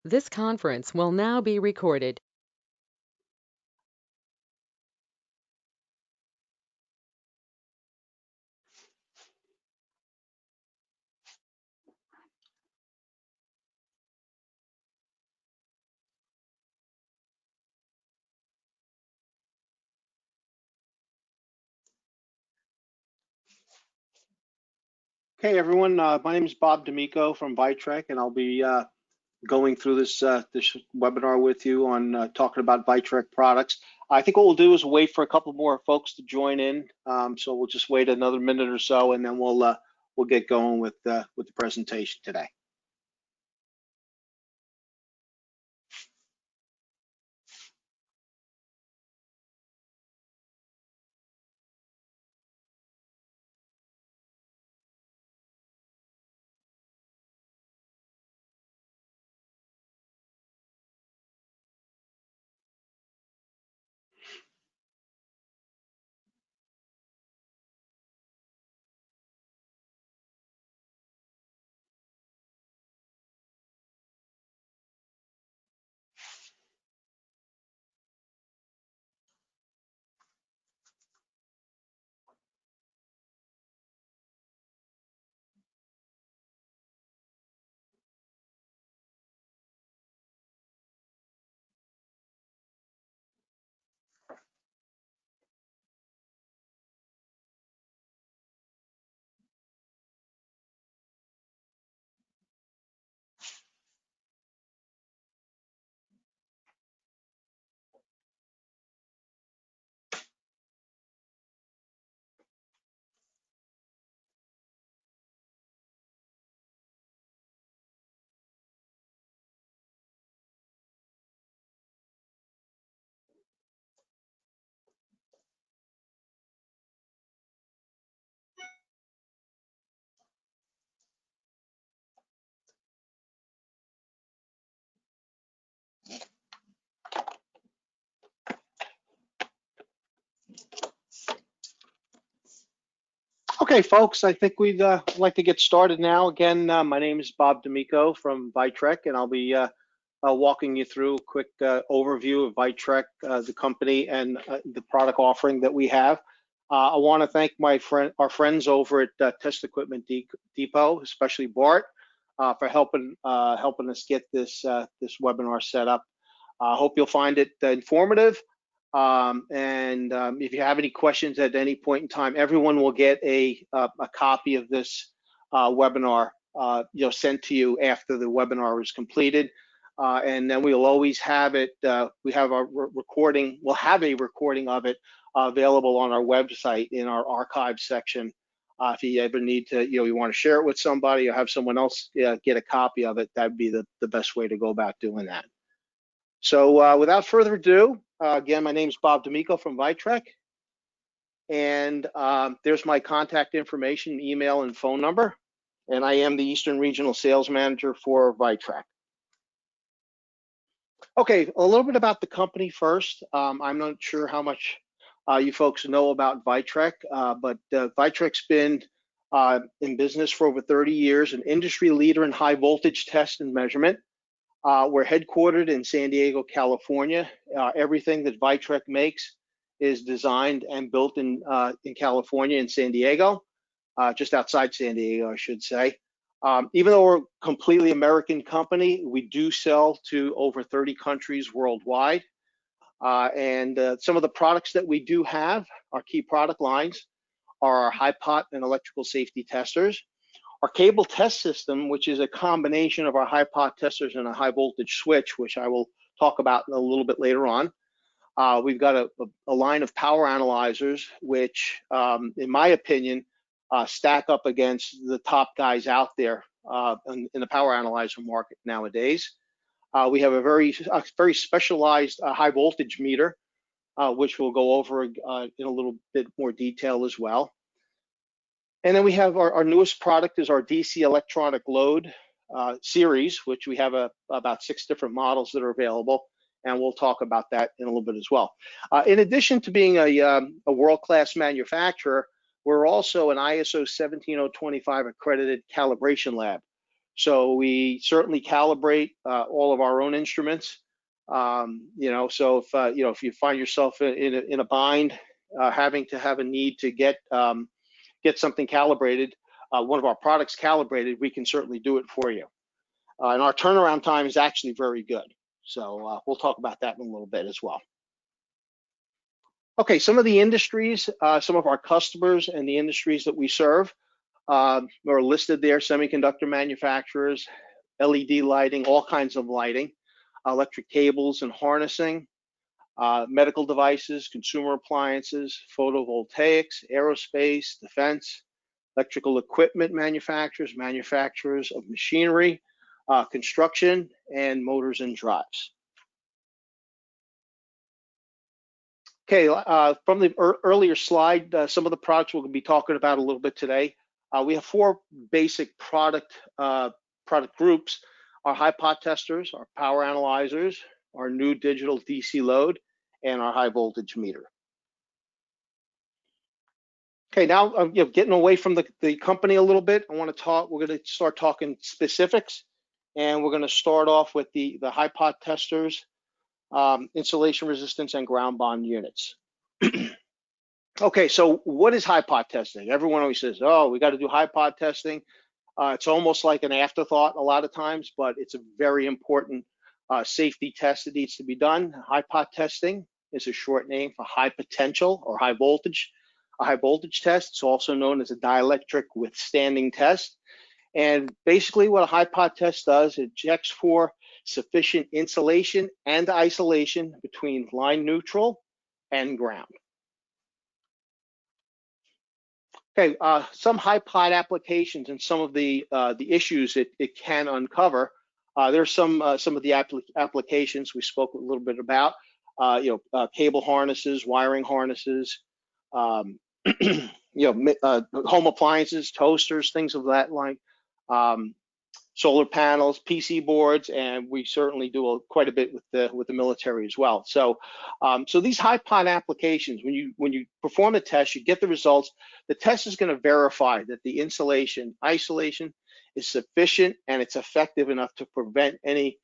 This conference will now be recorded. Hey everyone, my name is Bob D'Amico from Vitrek, and I'll be going through this webinar with you on talking about Vitrek products. I think what we'll do is wait for a couple more folks to join in, so we'll just wait another minute or so, and then we'll get going with the presentation today. Okay, folks, I think we'd like to get started now. Again, my name is Bob D'Amico from Vitrek, and I'll be walking you through a quick overview of Vitrek, the company, and the product offering that we have. I want to thank our friends over at Test Equipment Depot, especially Bart, for helping us get this webinar set up. I hope you'll find it informative. If you have any questions at any point in time, everyone will get a copy of this webinar sent to you after the webinar is completed. And then we'll always have it, we have a recording, we'll have a recording of it available on our website in our archive section. If you ever need to, you want to share it with somebody or have someone else get a copy of it, that'd be the best way to go about doing that. So without further ado, again, my name is Bob D'Amico from Vitrek. And there's my contact information, email, and phone number. And I am the Eastern Regional Sales Manager for Vitrek. Okay, a little bit about the company first. I'm not sure how much you folks know about Vitrek, but Vitrek's been in business for over 30 years, an industry leader in high voltage test and measurement. We're headquartered in San Diego, California. Everything that Vitrek makes is designed and built in California, in San Diego, just outside San Diego, I should say. Even though we're a completely American company, we do sell to over 30 countries worldwide. Some of the products that we do have, our key product lines, are our high pot and electrical safety testers. Our cable test system, which is a combination of our high pot testers and a high voltage switch, which I will talk about a little bit later on. We've got a line of power analyzers, which, in my opinion, stack up against the top guys out there in the power analyzer market nowadays. We have a very specialized high voltage meter, which we'll go over in a little bit more detail as well. And then we have our newest product is our DC electronic load series, which we have about 6 different models that are available, and we'll talk about that in a little bit as well. In addition to being a world-class manufacturer, we're also an ISO 17025 accredited calibration lab. So we certainly calibrate all of our own instruments. So if you find yourself in a bind, having to have a need to get something calibrated, one of our products calibrated, we can certainly do it for you. And our turnaround time is actually very good. So we'll talk about that in a little bit as well. Okay, some of the industries, some of our customers and the industries that we serve are listed there: semiconductor manufacturers, LED lighting, all kinds of lighting, electric cables and harnessing, medical devices, consumer appliances, photovoltaics, aerospace, defense, electrical equipment manufacturers, manufacturers of machinery, construction, and motors and drives. Okay, from the earlier slide, some of the products we'll be talking about a little bit today. We have four basic product groups: our high pot testers, our power analyzers, our new digital DC load, and our high voltage meter. Okay, now getting away from the company a little bit, we're going to start talking specifics, and we're going to start off with the high pot testers, insulation resistance, and ground bond units. Okay, so what is high pot testing? Everyone always says, oh, we got to do high pot testing. It's almost like an afterthought a lot of times, but it's a very important safety test that needs to be done. High pot testing is a short name for high potential or high voltage. A high voltage test. It's also known as a dielectric withstanding test. And basically what a high pot test does, it checks for sufficient insulation and isolation between line neutral and ground. Okay, some high pot applications and some of the issues it can uncover. There's some of the applications we spoke a little bit about. Cable harnesses, wiring harnesses, home appliances, toasters, things of that line, solar panels, PC boards, and we certainly do quite a bit with the military as well. So these high pot applications, when you perform a test, you get the results. The test is going to verify that the insulation isolation is sufficient and it's effective enough to prevent any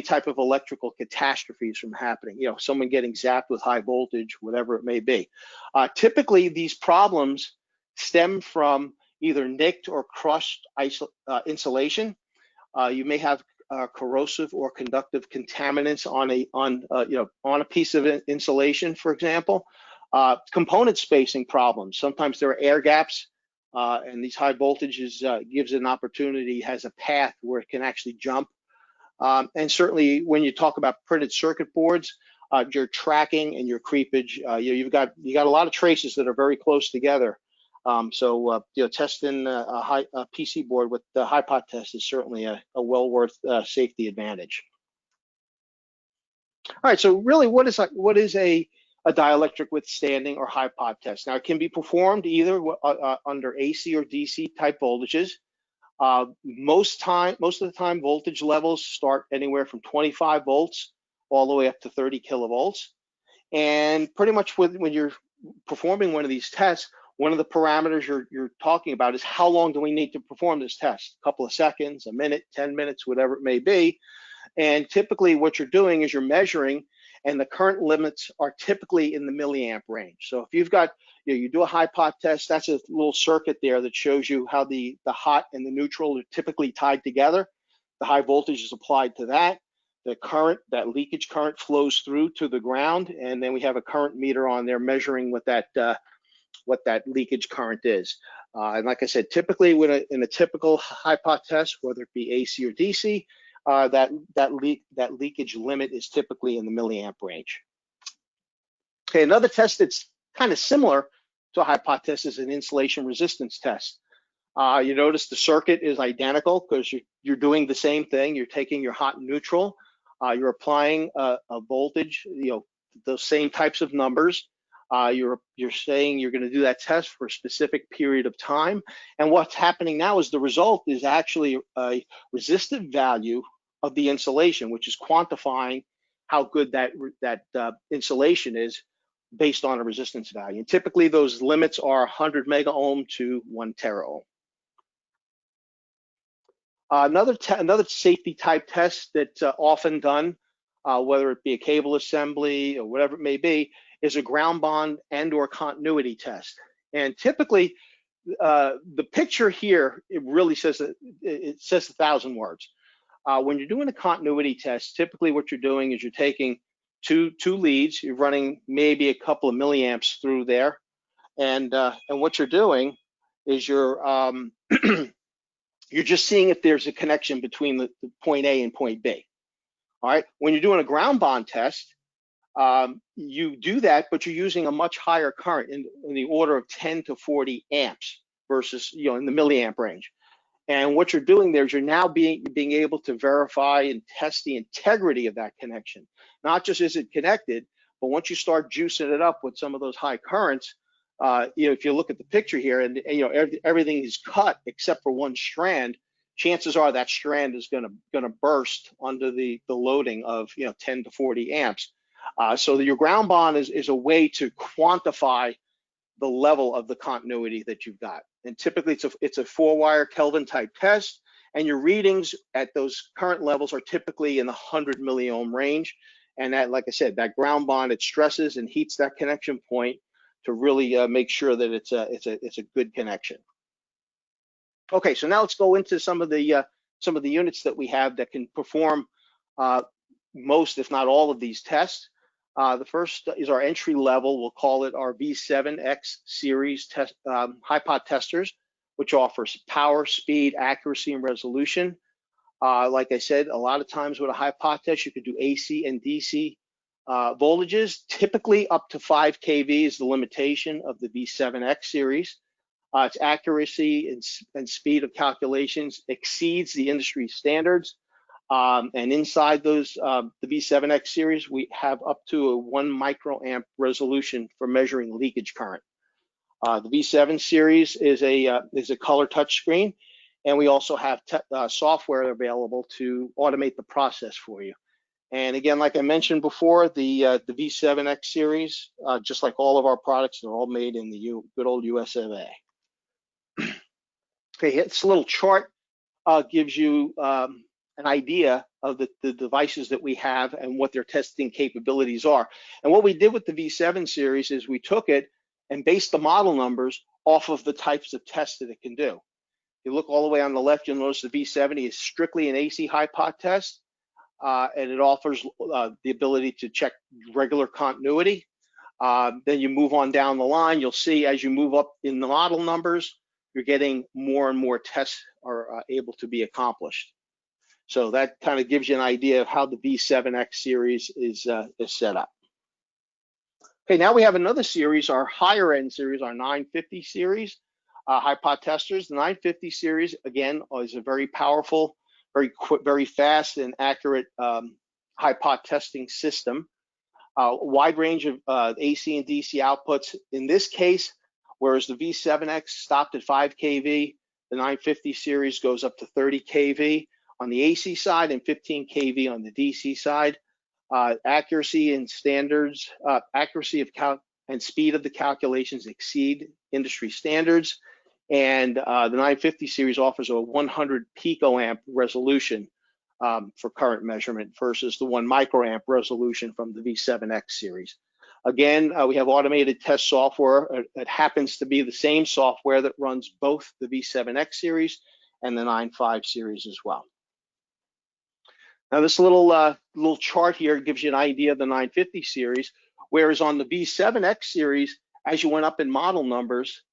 type of electrical catastrophes from happening. Someone getting zapped with high voltage, whatever it may be. Typically, these problems stem from either nicked or crushed insulation. You may have corrosive or conductive contaminants on a piece of insulation, for example. Component spacing problems. Sometimes there are air gaps, and these high voltages gives it an opportunity, has a path where it can actually jump. And certainly, when you talk about printed circuit boards, your tracking and your creepage, you got a lot of traces that are very close together. Testing a PC board with the high pot test is certainly a well worth safety advantage. All right, so really, what is a dielectric withstanding or high pot test? Now, it can be performed either under AC or DC type voltages. Most of the time, voltage levels start anywhere from 25 volts all the way up to 30 kilovolts. And pretty much when you're performing one of these tests, one of the parameters you're talking about is how long do we need to perform this test? A couple of seconds, a minute, 10 minutes, whatever it may be. And typically what you're doing is you're measuring, and the current limits are typically in the milliamp range. So if you've got, you do a high pot test, that's a little circuit there that shows you how the hot and the neutral are typically tied together. The high voltage is applied to that. The current, that leakage current, flows through to the ground, and then we have a current meter on there measuring what that leakage current is. And like I said, typically in a typical high pot test, whether it be AC or DC, that leakage limit is typically in the milliamp range. Okay, another test that's kind of similar to a high pot test is an insulation resistance test. You notice the circuit is identical because you're doing the same thing. You're taking your hot and neutral, you're applying a voltage, those same types of numbers. You're saying you're going to do that test for a specific period of time, and what's happening now is the result is actually a resistive value of the insulation, which is quantifying how good that insulation is based on a resistance value. And typically those limits are 100 mega ohm to 1 tera ohm. Another safety type test that's often done, whether it be a cable assembly or whatever it may be, is a ground bond and or continuity test. And typically, the picture here, it really says that it says 1,000 words. When you're doing a continuity test, typically what you're doing is you're taking two leads, you're running maybe a couple of milliamps through there, and what you're doing is you're you're just seeing if there's a connection between the point A and point B. All right. When you're doing a ground bond test, you do that, but you're using a much higher current in the order of 10 to 40 amps versus, in the milliamp range. And what you're doing there is you're now being able to verify and test the integrity of that connection. Not just is it connected, but once you start juicing it up with some of those high currents, if you look at the picture here, and everything is cut except for one strand, chances are that strand is going to burst under the loading of 10 to 40 amps. So your ground bond is a way to quantify the level of the continuity that you've got. And typically it's a 4-wire Kelvin type test, and your readings at those current levels are typically in the 100 milliohm range. And that, like I said, that ground bond, it stresses and heats that connection point to really make sure that it's a good connection. Okay, so now let's go into some of the units that we have that can perform most, if not all, of these tests. The first is our entry level. We'll call it our V7X series test, HiPot testers, which offers power, speed, accuracy, and resolution. Like I said, a lot of times with a HiPot test, you could do AC and DC voltages. Typically up to 5 kV is the limitation of the V7X series. Its accuracy and speed of calculations exceeds the industry standards. And inside those, the V7X series, we have up to a 1 microamp resolution for measuring leakage current. The V7 series is a color touch screen, and we also have software available to automate the process for you. And again, like I mentioned before, the V7X series, just like all of our products, they're all made in the good old US of A. Okay, this little chart gives you an idea of the devices that we have and what their testing capabilities are. And what we did with the V7 series is we took it and based the model numbers off of the types of tests that it can do. If you look all the way on the left, you'll notice the V70 is strictly an AC HiPot test, and it offers the ability to check regular continuity. Then you move on down the line, you'll see as you move up in the model numbers, you're getting more and more tests are able to be accomplished. So that kind of gives you an idea of how the V7X series is set up. Okay, now we have another series, our higher end series, our 950 series, HiPot testers. The 950 series, again, is a very powerful, very fast and accurate HiPot testing system. A wide range of AC and DC outputs. In this case, whereas the V7X stopped at 5 kV, the 950 series goes up to 30 kV on the AC side and 15 kV on the DC side. Accuracy and standards, accuracy of and speed of the calculations exceed industry standards. And the 950 series offers a 100 picoamp resolution for current measurement versus the 1 microamp resolution from the V7X series. Again, we have automated test software. It happens to be the same software that runs both the V7X series and the 9.5 series as well. Now this little chart here gives you an idea of the 950 series, whereas on the V7X series, as you went up in model numbers,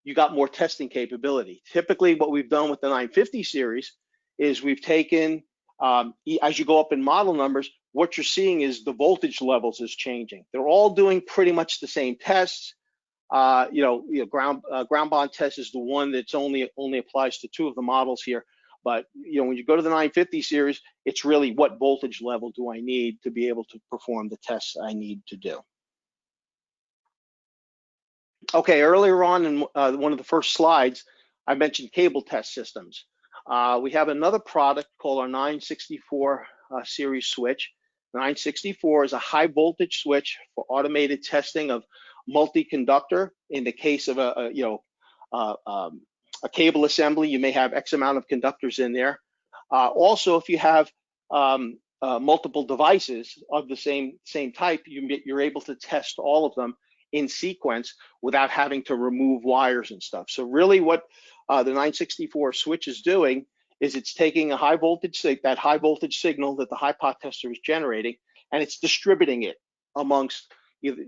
you got more testing capability. Typically what we've done with the 950 series is we've taken, as you go up in model numbers, what you're seeing is the voltage levels is changing. They're all doing pretty much the same tests. Ground bond test is the one that's only applies to 2 of the models here. But when you go to the 950 series, it's really what voltage level do I need to be able to perform the tests I need to do. Okay, earlier on in one of the first slides, I mentioned cable test systems. We have another product called our 964 series switch. 964 is a high voltage switch for automated testing of multi-conductor. In the case of a cable assembly, you may have X amount of conductors in there. Also, if you have multiple devices of the same type, you're able to test all of them in sequence without having to remove wires and stuff. So really what the 964 switch is doing is it's taking a high voltage signal that the HiPot tester is generating, and it's distributing it amongst doing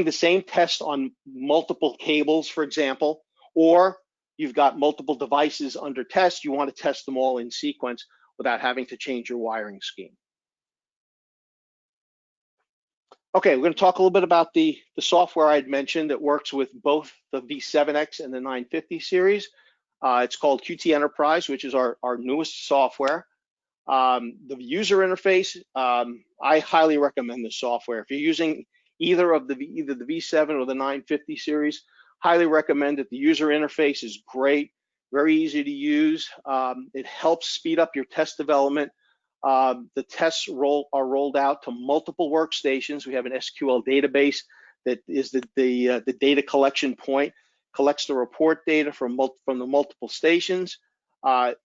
the same test on multiple cables, for example, or you've got multiple devices under test, you want to test them all in sequence without having to change your wiring scheme. Okay, we're going to talk a little bit about the software I had mentioned that works with both the V7X and the 950 series. It's called QT Enterprise, which is our newest software. The user interface, I highly recommend this software. If you're using either the V7 or the 950 series, highly recommend it. The user interface is great, very easy to use. It helps speed up your test development. The tests are rolled out to multiple workstations. We have an SQL database that is the data collection point, collects the report data from the multiple stations.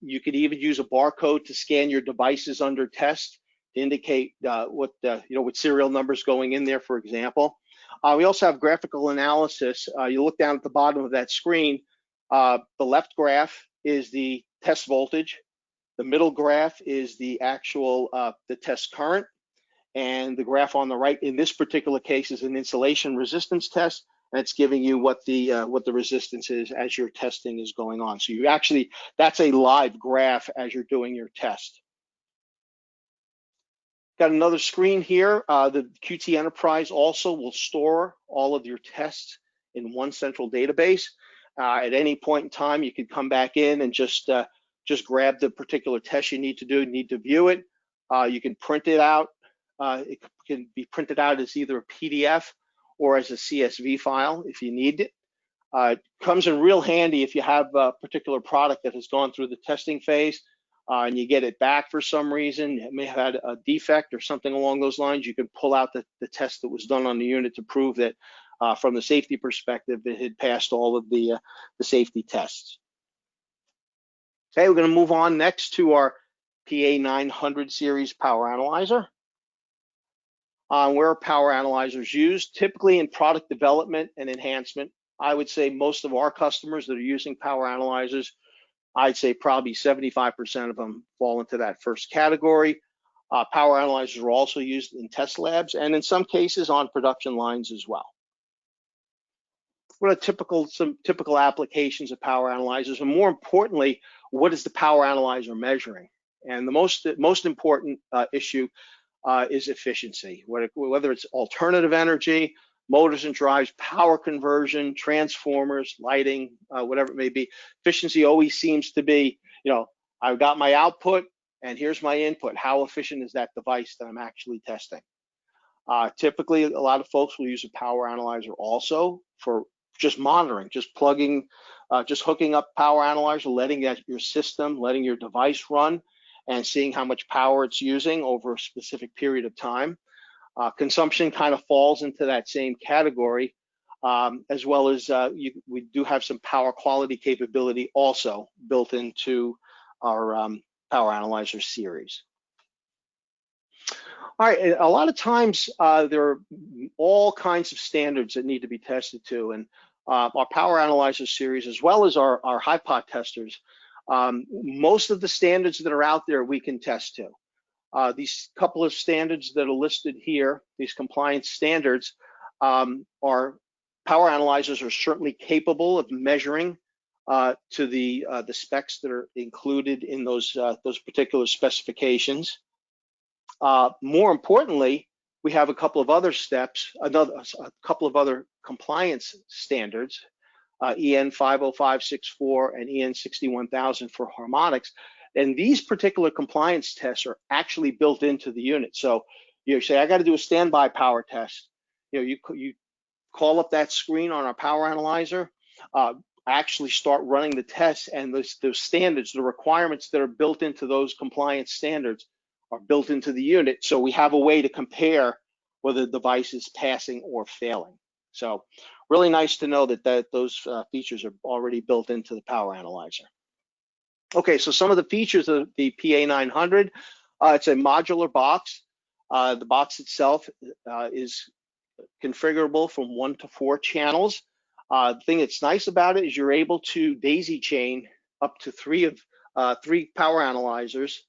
You could even use a barcode to scan your devices under test to indicate what serial numbers going in there, for example. We also have graphical analysis. You look down at the bottom of that screen. The left graph is the test voltage. The middle graph is the actual the test current, and the graph on the right in this particular case is an insulation resistance test, and it's giving you what the resistance is as your testing is going on. So that's a live graph as you're doing your test. Got another screen here. The QT Enterprise also will store all of your tests in one central database. At any point in time, you could come back in and just grab the particular test you need to view it. You can print it out. It can be printed out as either a PDF or as a CSV file if you need it. It comes in real handy if you have a particular product that has gone through the testing phase and you get it back for some reason. It may have had a defect or something along those lines. You can pull out the test that was done on the unit to prove that from the safety perspective, it had passed all of the safety tests. Okay, we're going to move on next to our PA900 series power analyzer. Where are power analyzers used? Typically in product development and enhancement. I would say most of our customers that are using power analyzers, I'd say probably 75% of them fall into that first category. Power analyzers are also used in test labs and in some cases on production lines as well. What are some typical applications of power analyzers, and more importantly, what is the power analyzer measuring? And the most important issue is efficiency, whether it's alternative energy, motors and drives, power conversion, transformers, lighting, whatever it may be. Efficiency always seems to be, I've got my output and here's my input. How efficient is that device that I'm actually testing? Typically, a lot of folks will use a power analyzer also for just monitoring, just hooking up power analyzer, letting your device run and seeing how much power it's using over a specific period of time. Consumption kind of falls into that same category, as well as we do have some power quality capability also built into our power analyzer series. All right, a lot of times there are all kinds of standards that need to be tested to, and our power analyzer series, as well as our HiPot testers, most of the standards that are out there we can test to. These couple of standards that are listed here, these compliance standards, power analyzers are certainly capable of measuring to the specs that are included in those particular specifications. More importantly, we have a couple of other steps, a couple of other compliance standards, EN 50564 and EN 61000 for harmonics. And these particular compliance tests are actually built into the unit. So you say, I got to do a standby power test. You call up that screen on our power analyzer, actually start running the tests, and those standards, the requirements that are built into those compliance standards are built into the unit. So we have a way to compare whether the device is passing or failing. So really nice to know that those features are already built into the power analyzer. Okay, so some of the features of the PA900, it's a modular box. The box itself is configurable from 1 to 4 channels. The thing that's nice about it is you're able to daisy chain up to three power analyzers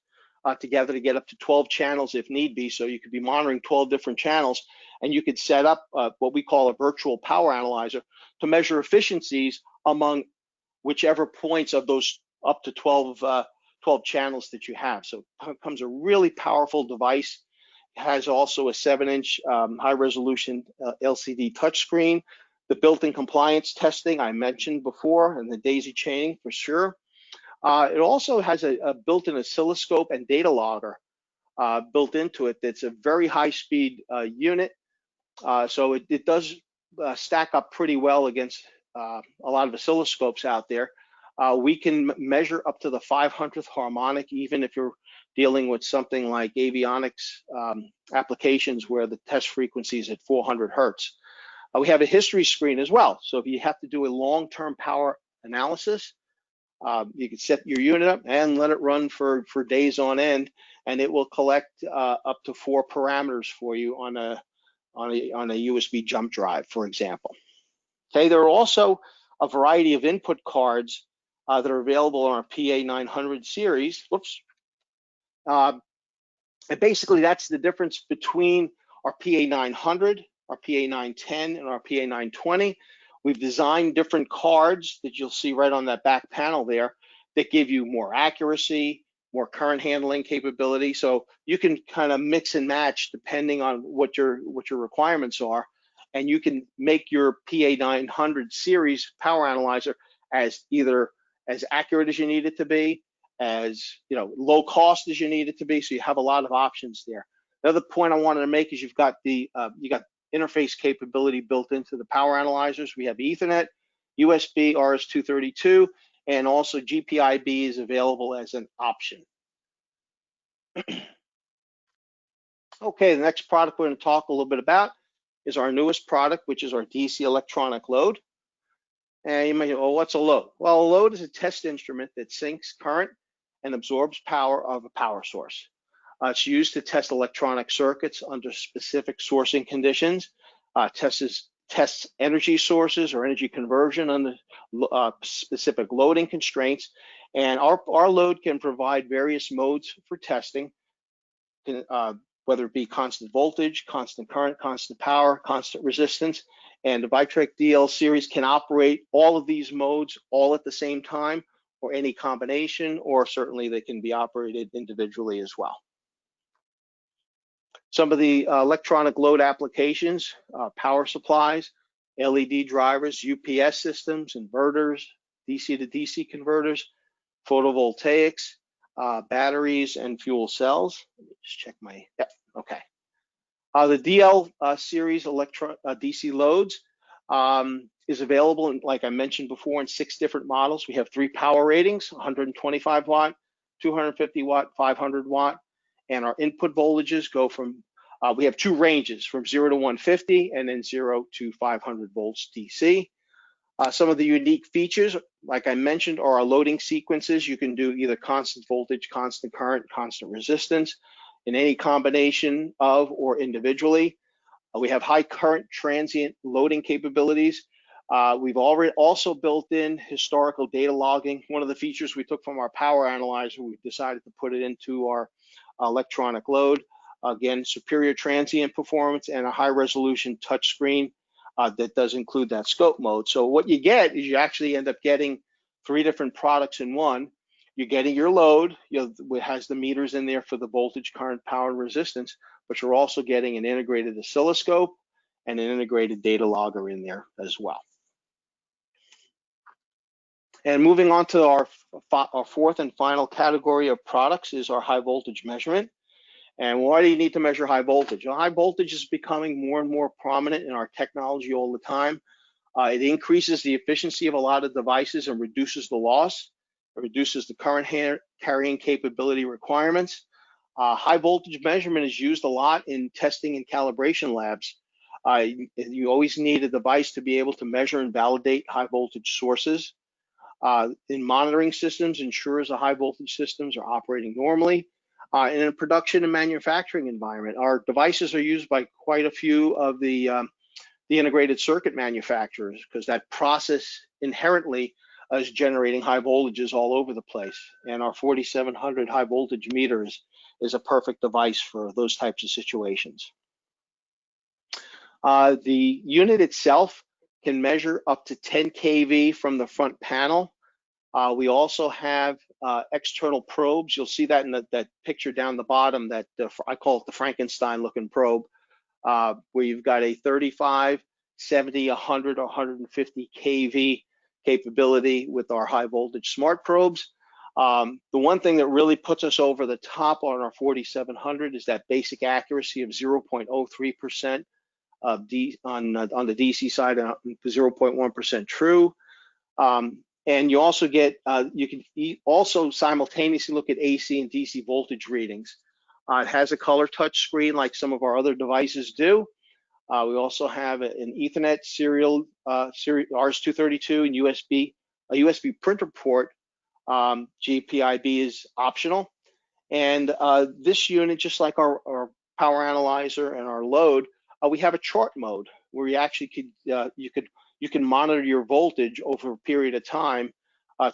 together to get up to 12 channels if need be. So you could be monitoring 12 different channels, and you could set up what we call a virtual power analyzer to measure efficiencies among whichever points of those up to 12 channels that you have. So it becomes a really powerful device. It has also a 7-inch high-resolution LCD touchscreen. The built-in compliance testing I mentioned before, and the daisy chaining for sure. It also has a built-in oscilloscope and data logger built into it. That's a very high-speed unit, so it does stack up pretty well against a lot of oscilloscopes out there. We can measure up to the 500th harmonic, even if you're dealing with something like avionics applications where the test frequency is at 400 hertz. We have a history screen as well. So if you have to do a long-term power analysis, you can set your unit up and let it run for days on end, and it will collect up to 4 parameters for you on a USB jump drive, for example. Okay, there are also a variety of input cards that are available on our PA900 series. Whoops. And basically, that's the difference between our PA900, our PA910, and our PA920. We've designed different cards that you'll see right on that back panel there that give you more accuracy, more current handling capability. So you can kind of mix and match depending on what your requirements are, and you can make your PA900 series power analyzer as either as accurate as you need it to be, as low cost as you need it to be. So you have a lot of options there. Another point I wanted to make is you've got the interface capability built into the power analyzers. We have Ethernet, USB, RS-232, and also GPIB is available as an option. Okay, the next product we're going to talk a little bit about is our newest product, which is our DC electronic load. And you might say, well, what's a load? Well, a load is a test instrument that sinks current and absorbs power of a power source. It's used to test electronic circuits under specific sourcing conditions, tests energy sources or energy conversion under specific loading constraints. And our load can provide various modes for testing, whether it be constant voltage, constant current, constant power, constant resistance. And the Vitrec DL series can operate all of these modes all at the same time, or any combination, or certainly they can be operated individually as well. Some of the electronic load applications, power supplies, LED drivers, UPS systems, inverters, DC to DC converters, photovoltaics, batteries, and fuel cells. Let me just check my, yep, okay. The DL series DC loads is available, like I mentioned before, in 6 different models. We have 3 power ratings, 125 watt, 250 watt, 500 watt, and our input voltages go from, we have 2 ranges, from 0 to 150 and then 0 to 500 volts DC. Some of the unique features, like I mentioned, are our loading sequences. You can do either constant voltage, constant current, constant resistance in any combination of or individually. We have high current transient loading capabilities. We've already also built in historical data logging. One of the features we took from our power analyzer, we decided to put it into our electronic load. Again, superior transient performance and a high resolution touchscreen that does include that scope mode. So what you get is you actually end up getting 3 different products in one. You're getting your load, it has the meters in there for the voltage, current, power, and resistance, but you're also getting an integrated oscilloscope and an integrated data logger in there as well. And moving on to our 4th and final category of products is our high voltage measurement. And why do you need to measure high voltage? Well, high voltage is becoming more and more prominent in our technology all the time. It increases the efficiency of a lot of devices and reduces the loss. It reduces the current carrying capability requirements. High voltage measurement is used a lot in testing and calibration labs. You always need a device to be able to measure and validate high voltage sources. In monitoring systems, ensures the high voltage systems are operating normally. In a production and manufacturing environment, our devices are used by quite a few of the integrated circuit manufacturers, because that process inherently is generating high voltages all over the place. And our 4700 high voltage meters is a perfect device for those types of situations. The unit itself can measure up to 10 kV from the front panel. We also have external probes. You'll see that in that picture down the bottom, that I call it the Frankenstein looking probe, where you've got a 35, 70, 100, or 150 kV capability with our high voltage smart probes. The one thing that really puts us over the top on our 4700 is that basic accuracy of 0.03% on the DC side, and 0.1% true. And you also get, you can also simultaneously look at AC and DC voltage readings. It has a color touch screen like some of our other devices do. We also have an Ethernet serial RS-232 and a USB printer port. GPIB is optional. And this unit, just like our power analyzer and our load, we have a chart mode where you actually could you can monitor your voltage over a period of time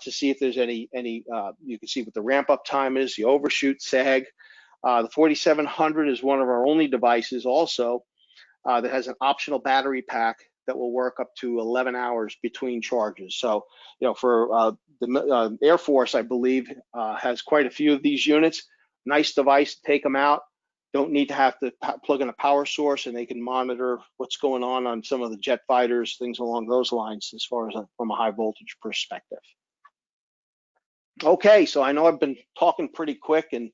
to see if there's any you can see what the ramp up time is, the overshoot, sag. The 4700 is one of our only devices also that has an optional battery pack that will work up to 11 hours between charges. So, you know, for the Air Force, I believe, has quite a few of these units. Nice device to take them out. Don't need to have to plug in a power source, and they can monitor what's going on some of the jet fighters, things along those lines, as far as from a high voltage perspective. Okay, so I know I've been talking pretty quick and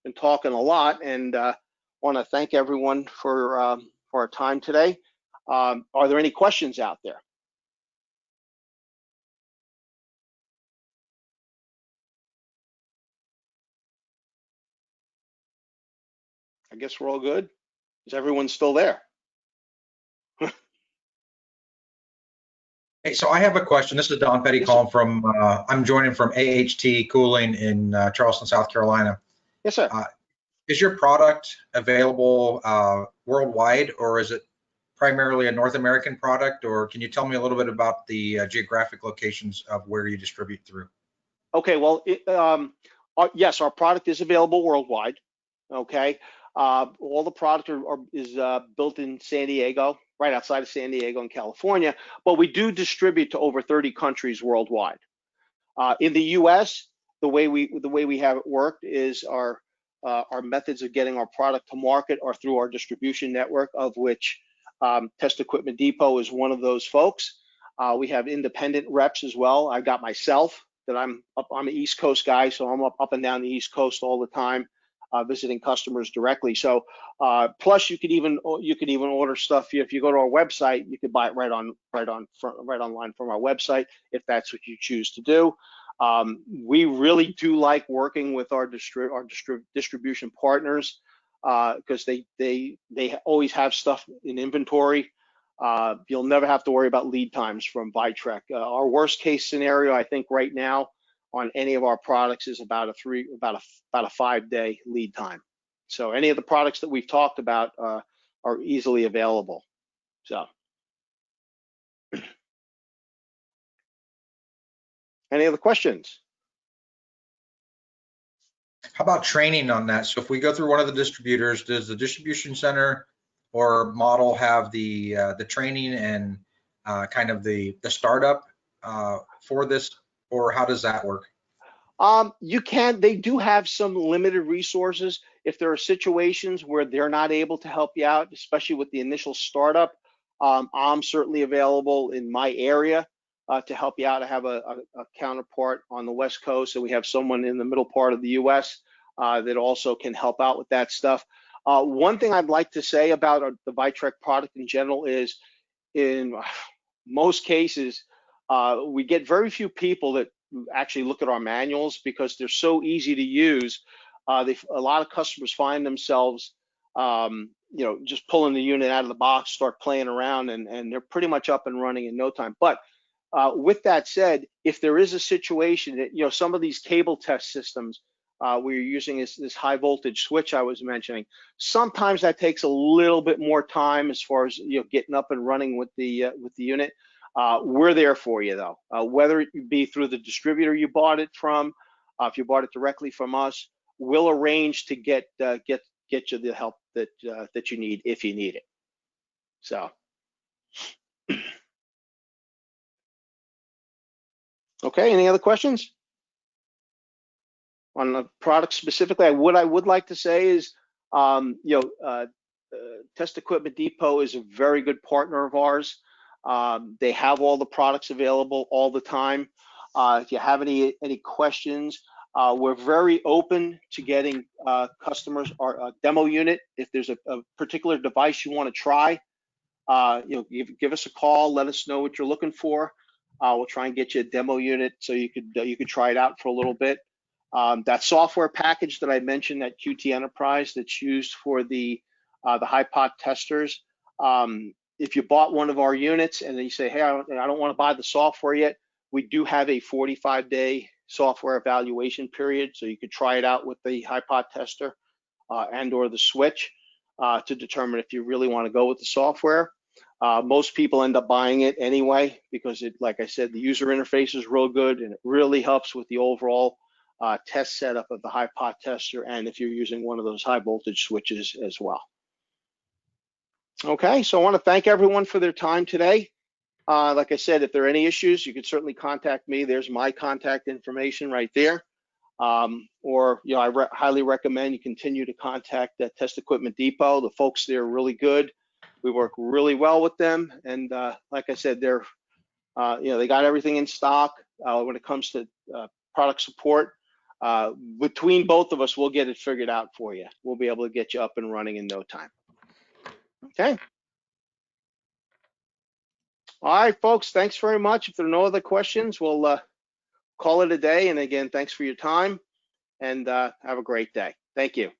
been talking a lot, and want to thank everyone for our time today. Are there any questions out there? I guess we're all good. Is everyone still there? Hey, so I have a question. This is Don Petty calling from, I'm joining from AHT Cooling in Charleston, South Carolina. Yes, sir. Is your product available worldwide, or is it primarily a North American product, or can you tell me a little bit about the geographic locations of where you distribute through? Okay, well, yes, our product is available worldwide. Okay, all the product is built in San Diego, right outside of San Diego in California, but we do distribute to over 30 countries worldwide. In the U.S., the way we have it worked is our methods of getting our product to market are through our distribution network, of which Test Equipment Depot is one of those folks. We have independent reps as well. I got myself that I'm an East Coast guy, so I'm up and down the East Coast all the time, visiting customers directly. So plus you could even order stuff. If you go to our website, you could buy it right online from our website if that's what you choose to do. We really do like working with our distribution partners because they always have stuff in inventory. You'll never have to worry about lead times from Vitrec. Our worst case scenario, I think, right now on any of our products is about a 5-day lead time. So any of the products that we've talked about are easily available. So any other questions? How about training on that? So if we go through one of the distributors, does the distribution center or model have the training and kind of the startup for this, or how does that work? They do have some limited resources. If there are situations where they're not able to help you out, especially with the initial startup, I'm certainly available in my area to help you out. I have a counterpart on the West Coast, and we have someone in the middle part of the US that also can help out with that stuff. One thing I'd like to say about the Vitrec product in general is, in most cases, we get very few people that actually look at our manuals because they're so easy to use. A lot of customers find themselves, just pulling the unit out of the box, start playing around, and they're pretty much up and running in no time. But With that said, if there is a situation that, some of these cable test systems where you're using this high voltage switch I was mentioning, sometimes that takes a little bit more time as far as getting up and running with the unit. We're there for you though, whether it be through the distributor you bought it from, if you bought it directly from us, we'll arrange to get you the help that you need if you need it. So. Okay, any other questions on the product specifically? What I would like to say is, Test Equipment Depot is a very good partner of ours. They have all the products available all the time. If you have any questions, we're very open to getting customers or a demo unit. If there's a particular device you want to try, give us a call. Let us know what you're looking for. We'll try and get you a demo unit so you could try it out for a little bit. That software package that I mentioned, that QT Enterprise that's used for the high pot testers. If you bought one of our units and then you say, hey, I don't want to buy the software yet, we do have a 45-day software evaluation period, so you could try it out with the high pot tester and or the switch to determine if you really want to go with the software. Most people end up buying it anyway because like I said, the user interface is real good and it really helps with the overall test setup of the high pot tester, and if you're using one of those high voltage switches as well. Okay, so I want to thank everyone for their time today. Like I said, if there are any issues, you can certainly contact me. There's my contact information right there. Or I highly recommend you continue to contact Test Equipment Depot. The folks there are really good. We work really well with them, and like I said, they're they got everything in stock. When it comes to product support, between both of us, we'll get it figured out for you. We'll be able to get you up and running in no time. Okay. All right, folks, thanks very much. If there are no other questions, we'll call it a day. And again, thanks for your time, and have a great day. Thank you.